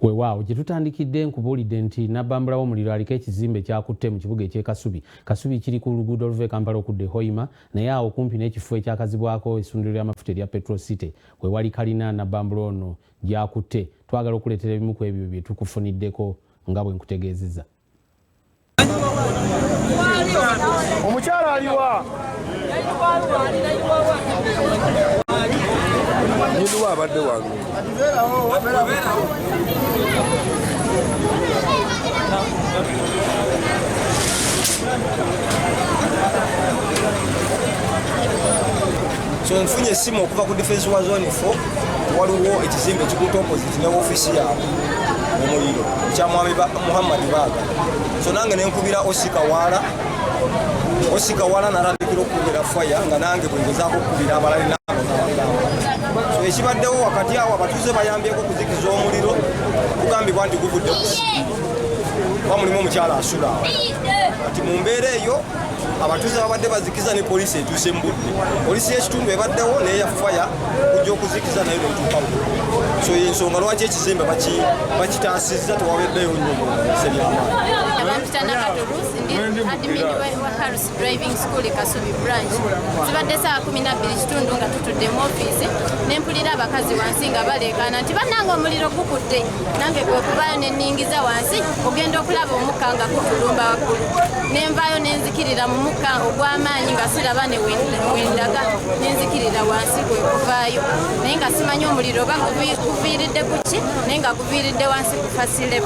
Weewaawo gye tutandikidde nkubuulidde nti Nabbambula w'omuliro aliko ekizimbe kyakutte mu kibuga eky'e Kasubi. Kasubi kiri ku luguudo oluva e Kampala okudda e Hoima, naye awo kumpi n'ekifo ekyakazibwako essundiro ly'amafuta erya Petrol City we wali kalina Nabbambula ono gy'akutte. Twagala okuleetera ebimu ku ebyo bye tukufuniddeko nga bwe nkutegeezezza. Omukyala aliwa? Niduwa abadde wange. So nfunye essimu okuva ku defense wa zone 4 waliwo ekizimbe ekikutte opposite ne ofiisi yaabwe omuliro kya Mwami Muhammad Baga. So nange nenkubira Osika Wala n'atandikira okukubira fire nga nange bwe ngezaako okukubira abalali nabo n'abagamba. So ekibaddewo wakati awo abatuuze bayambyeko okuzikiza omuliro kugambibwa nti guvudde kuba mulimu omukyala asula awo. Kati mu mbeera eyo abatuuze babadde bazikiza ne poliisi etuuse mu budde. Poliisi y'ekitundu ebaddewo naye ya fire kujja okuzikiza naye n'etuukawo. So y'ensonga lwaki ekizimbe bakitaasizza tewabaddeyo nnyo sebyamaanyi. Admin wa Harris Driving School Kasubi branch. Zibadde saa 12 kitundu nga tutudde mu office nempulira abakazi wansi nga baleekaana nti bannange omuliro gukutte, nange gwe kubayo ne nningiza wansi ogenda okulaba omukka nga gutulumba waggulu. Nenvaayo nenzikirira mu mukka ogw'amaanyi nga siraba ne wendaga, nenzikirira wansi gwe kuvaayo naye nga simanyi omuliro oba guviiridde ku ki naye nga guviiridde wansi ku fasile.